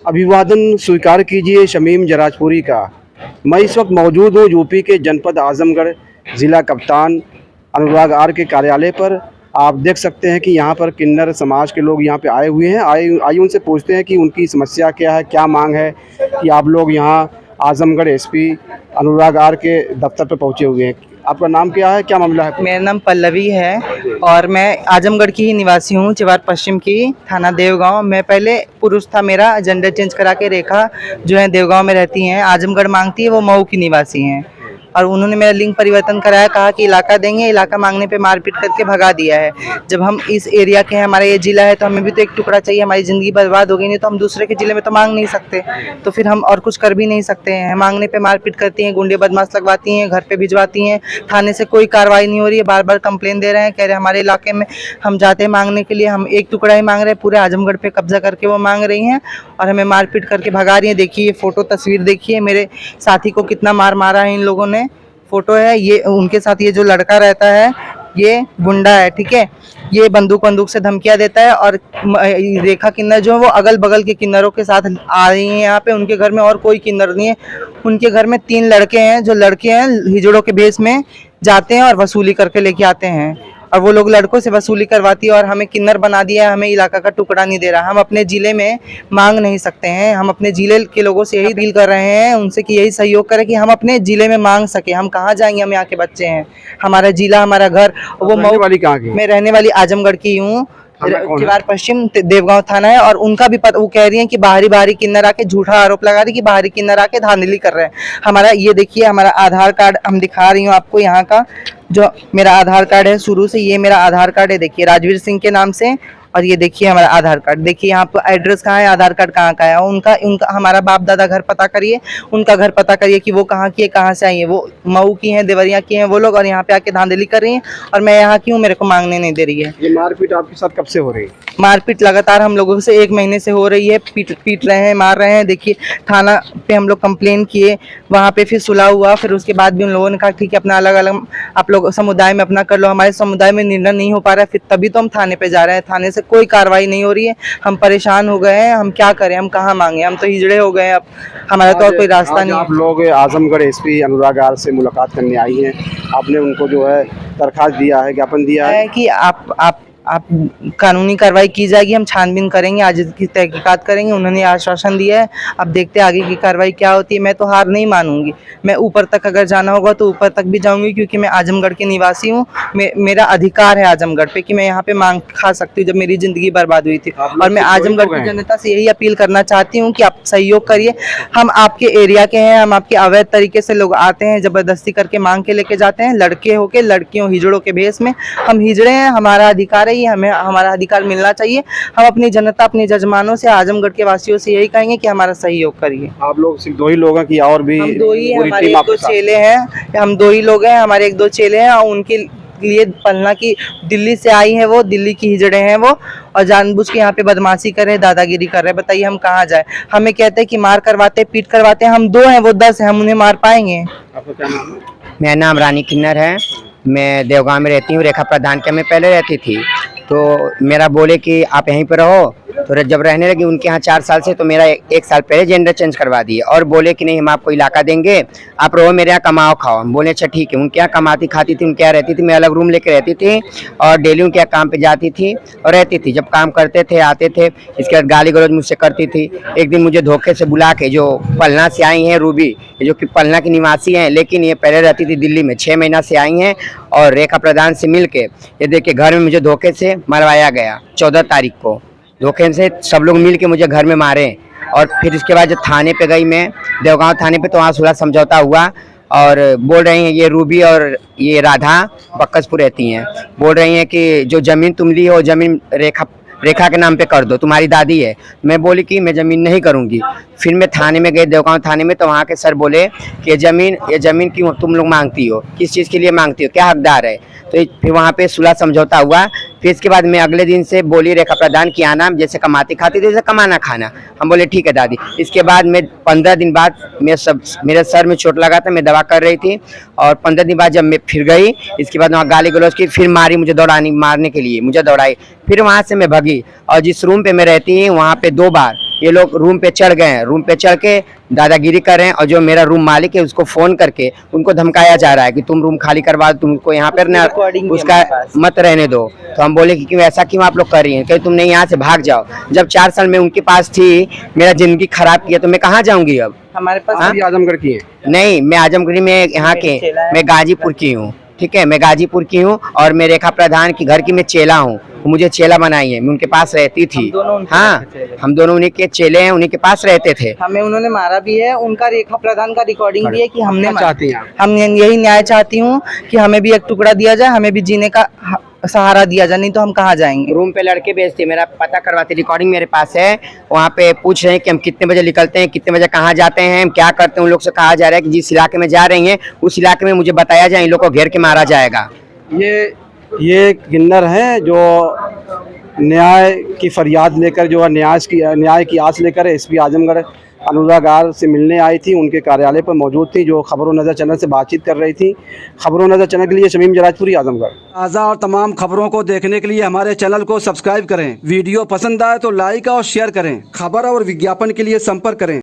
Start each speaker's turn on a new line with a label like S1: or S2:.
S1: अभिवादन स्वीकार कीजिए शमीम जराजपुरी का। मैं इस वक्त मौजूद हूँ यूपी के जनपद आजमगढ़ ज़िला कप्तान अनुराग आर के कार्यालय पर। आप देख सकते हैं कि यहाँ पर किन्नर समाज के लोग यहाँ पे आए हुए हैं। आइए उनसे पूछते हैं कि उनकी समस्या क्या है, क्या मांग है कि आप लोग यहाँ आजमगढ़ एसपी अनुराग आर के दफ्तर पर पहुँचे हुए हैं। आपका नाम क्या है, क्या मामला है?
S2: मेरा नाम पल्लवी है और मैं आजमगढ़ की ही निवासी हूँ, चिवार पश्चिम की, थाना देवगांव। मैं पहले पुरुष था, मेरा जेंडर चेंज करा के रेखा जो है देवगांव में रहती हैं, आजमगढ़ मांगती है, वो मऊ की निवासी हैं। और उन्होंने मेरा लिंग परिवर्तन कराया, कहा कि इलाका देंगे, इलाका मांगने पे मारपीट करके भगा दिया है। जब हम इस एरिया के हैं, हमारा ये जिला है, तो हमें भी तो एक टुकड़ा चाहिए। हमारी ज़िंदगी बर्बाद हो गई, नहीं तो हम दूसरे के जिले में तो मांग नहीं सकते, तो फिर हम और कुछ कर भी नहीं सकते हैं। मांगने पे मारपीट करती हैं, गुंडे बदमाश लगवाती हैं, घर पे भिजवाती हैं। थाने से कोई कार्रवाई नहीं हो रही है, बार बार कंप्लेन दे रहे हैं, कह रहे हैं हमारे इलाके में हम जाते हैं मांगने के लिए, हम एक टुकड़ा ही मांग रहे हैं, पूरे आजमगढ़ पे कब्जा करके वो मांग रही हैं और हमें मारपीट करके भगा रही हैं। देखिए ये फ़ोटो तस्वीर देखिए, मेरे साथी को कितना मार मारा है इन लोगों ने। फोटो है ये, उनके साथ ये जो लड़का रहता है ये गुंडा है, ठीक है। ये बंदूक से धमकियां देता है और रेखा किन्नर जो है वो अगल बगल के किन्नरों के साथ आ रही हैं यहाँ पे। उनके घर में और कोई किन्नर नहीं है। उनके घर में 3 लड़के हैं, जो लड़के हैं हिजड़ों के भेष में जाते हैं और वसूली करके लेके आते हैं, और वो लोग लड़कों से वसूली करवाती है और हमें किन्नर बना दिया है, हमें इलाका का टुकड़ा नहीं दे रहा। हम अपने ज़िले में मांग नहीं सकते हैं। हम अपने ज़िले के लोगों से यही अपील कर रहे हैं उनसे कि यही सहयोग करें कि हम अपने ज़िले में मांग सके। हम कहाँ जाएंगे, हम यहाँ के बच्चे हैं, हमारा ज़िला, हमारा घर। वो मऊ
S1: वाली कहाँ की?
S2: मैं रहने वाली आजमगढ़ की हूँ, चिवार पश्चिम देवगांव थाना है। और उनका भी पता, वो कह रही हैं कि बाहरी किन्नर आके झूठा आरोप लगा रही कि बाहरी किन्नर आके धांधली कर रहे हैं। हमारा ये देखिए, हमारा आधार कार्ड हम दिखा रही हूँ आपको, यहाँ का जो मेरा आधार कार्ड है शुरू से, ये मेरा आधार कार्ड है, देखिए राजवीर सिंह के नाम से। और ये देखिए हमारा आधार कार्ड, देखिए यहाँ पर एड्रेस कहाँ है, आधार कार्ड कहाँ का है। उनका हमारा बाप दादा घर पता करिए, उनका घर पता करिए कि वो कहाँ की है, कहाँ से आई है। वो मऊ की हैं, देवरिया की हैं वो लोग, और यहाँ पे आके धांधली कर रही हैं। और मैं यहाँ की हूँ, मेरे को मांगने नहीं दे रही है।
S1: ये मारपीट आपके साथ कब से हो रही है?
S2: मारपीट लगातार हम लोगों से 1 महीने से हो रही है। पीट रहे हैं, मार रहे हैं। देखिए थाना पे हम लोग कंप्लेन किए, वहाँ पे फिर सुलह हुआ। फिर उसके बाद भी उन लोगों ने कहा ठीक है, अपना अलग अलग आप लोग समुदाय में अपना कर लो, हमारे समुदाय में निर्णय नहीं हो पा रहा है। फिर तभी तो हम थाने पे जा रहे हैं, थाने से कोई कार्रवाई नहीं हो रही है। हम परेशान हो गए हैं, हम क्या करें, हम कहाँ मांगे, हम तो हिजड़े हो गए, अब हमारा तो और कोई रास्ता नहीं।
S1: आप लोग आजमगढ़ एसपी अनुराग आर से मुलाकात करने आई हैं, आपने उनको जो है दरखास्त दिया है, ज्ञापन दिया है
S2: कि आप कानूनी कार्रवाई की जाएगी, हम छानबीन करेंगे, आज की तहकीकात करेंगे। उन्होंने आश्वासन दिया है, अब देखते हैं आगे की कार्रवाई क्या होती है। मैं तो हार नहीं मानूंगी, मैं ऊपर तक अगर जाना होगा तो ऊपर तक भी जाऊंगी, क्योंकि मैं आजमगढ़ के निवासी हूँ। मेरा अधिकार है आजमगढ़ पे कि मैं यहाँ पे मांग खा सकती हूँ, जब मेरी ज़िंदगी बर्बाद हुई थी। और मैं आजमगढ़ की जनता से यही अपील करना चाहती हूँ कि आप सहयोग करिए। हम आपके एरिया के हैं, हम आपके अवैध तरीके से लोग आते हैं, ज़बरदस्ती करके मांग के लेके जाते हैं, लड़के होके लड़कियों हिजड़ों के भेष में। हम हिजड़े हैं, हमारा अधिकार है, हमें हमारा अधिकार मिलना चाहिए। हम अपनी जनता, अपने जजमानों से, आजमगढ़ के वासियों से यही कहेंगे कि हमारा सहयोग करिए।
S1: आप लोग सिर्फ 2 ही लोग हैं कि और भी?
S2: हम 2 ही हैं, हमारे 1-2 चेले हैं, हम 2 ही लोग हैं, हमारे 1-2 चेले हैं। और उनके लिए पलना की दिल्ली से आई है, वो दिल्ली की हिजड़े हैं वो, और जानबूझ के यहाँ पे बदमाशी कर रहे हैं, दादागिरी कर रहे हैं। बताइए हम कहाँ जाए। हमें कहते हैं कि मार करवाते, पीट करवाते हैं। हम 2 हैं, वो 10 हैं, हम उन्हें मार पाएंगे?
S1: आपका क्या नाम है?
S3: मेरा नाम रानी किन्नर है, मैं देवगांव में रहती हूँ। रेखा प्रधान के में पहले रहती थी, तो मेरा बोले कि आप यहीं पर रहो, तो जब रहने लगी उनके यहाँ 4 साल से, तो मेरा 1 साल पहले जेंडर चेंज करवा दिए और बोले कि नहीं हम आपको इलाका देंगे, आप रहो मेरे यहाँ, कमाओ खाओ। हम बोले अच्छा ठीक है। उनके यहाँ कमाती खाती थी, उनके यहाँ रहती थी, मैं अलग रूम लेके रहती थी और डेली उनके यहाँ काम पे जाती थी और रहती थी। जब काम करते थे, आते थे, इसके बाद गाली गलौज मुझसे करती थी। एक दिन मुझे धोखे से बुला के, जो पलना से आई हैं रूबी, जो कि पलना की निवासी हैं, लेकिन ये पहले रहती थी दिल्ली में, 6 महीना से आई हैं, और रेखा प्रधान से मिल के ये देखिए घर में मुझे धोखे से मरवाया गया। 14 तारीख को धोखे से सब लोग मिल के मुझे घर में मारे। और फिर इसके बाद जब थाने पे गई मैं, देवगांव थाने पे, तो वहाँ सुलह समझौता हुआ और बोल रही हैं ये रूबी और ये राधा बक्कसपुर रहती हैं, बोल रही हैं कि जो ज़मीन तुम ली हो, ज़मीन रेखा के नाम पे कर दो, तुम्हारी दादी है। मैं बोली कि मैं ज़मीन नहीं करूँगी। फिर मैं थाने में गए, देवगांव थाने में, तो वहाँ के सर बोले कि ये ज़मीन क्यों तुम लोग मांगती हो, किस चीज़ के लिए मांगती हो, क्या हकदार है। तो फिर वहाँ पे सुलह समझौता हुआ। फिर इसके बाद मैं अगले दिन से बोली रेखा प्रधान की आना, जैसे कमाती खाती थी जैसे कमाना खाना। हम बोले ठीक है दादी। इसके बाद मैं 15 दिन बाद मेरे सर में चोट लगा था, मैं दवा कर रही थी, और 15 दिन बाद जब मैं फिर गई, इसके बाद वहाँ गाली गलौज की, फिर मारी मुझे, मारने के लिए मुझे दौड़ाई। फिर वहाँ से मैं भगी और जिस रूम पे मैं रहती हूँ वहाँ पे 2 बार ये लोग रूम पे चढ़ गए हैं, रूम पे चढ़ के दादागिरी कर रहे हैं, और जो मेरा रूम मालिक है उसको फोन करके उनको धमकाया जा रहा है कि तुम रूम खाली करवा दो, तुमको यहाँ पर ना
S2: Recording भी
S3: उसका
S2: हमारे पास।
S3: मत रहने दो। तो हम बोले कि क्यों ऐसा क्यों आप लोग कर रही हैं, कहीं तुम नहीं यहाँ से भाग जाओ। जब 4 साल में उनके पास थी, मेरा जिंदगी खराब किया, तो मैं कहाँ जाऊंगी अब।
S2: हमारे पास
S1: आप भी आजमगढ़ की हैं?
S3: नहीं, मैं आजमगढ़ में यहाँ के,
S2: चेला है।
S3: मैं गाजीपुर की हूँ, ठीक है, मैं गाजीपुर की हूँ, और मैं रेखा प्रधान की घर की मैं चेला हूँ। वो मुझे चेला बनाई है, मैं उनके पास रहती थी।
S2: हम दोनों उनके
S3: हाँ,
S2: पास चेले।
S3: हम दोनों उन्हीं के चेले हैं, उन्हीं के पास रहते थे।
S2: हमें उन्होंने मारा भी है, उनका रेखा प्रधान का रिकॉर्डिंग भी है कि हमने
S1: क्या चाहती हैं आप?
S2: हम यही न्याय चाहती हूँ कि हमें भी एक टुकड़ा दिया जाए, हमें भी जीने का सहारा दिया जाए, नहीं तो हम कहाँ जाएंगे।
S3: रूम पे लड़के भेजते, मेरा पता करवाते, रिकॉर्डिंग मेरे पास है। वहाँ पे पूछ रहे हैं कि हम कितने बजे निकलते हैं, कितने बजे कहाँ जाते हैं, हम क्या करते हैं। उन लोग से कहा जा रहा है कि जिस इलाके में जा रही हैं उस इलाके में मुझे बताया जाए, इन लोग को घेर के मारा जाएगा।
S1: ये किन्नर हैं जो न्याय की फरियाद लेकर, जो है न्याय की आस लेकर एसपी आजमगढ़ अनुराग आर से मिलने आई थी, उनके कार्यालय पर मौजूद थी, जो खबरों नज़र चैनल से बातचीत कर रही थी। खबरों नज़र चैनल के लिए शमीम जराजपुरी, आजमगढ़। ताज़ा और तमाम खबरों को देखने के लिए हमारे चैनल को सब्सक्राइब करें। वीडियो पसंद आए तो लाइक और शेयर करें। खबर और विज्ञापन के लिए संपर्क करें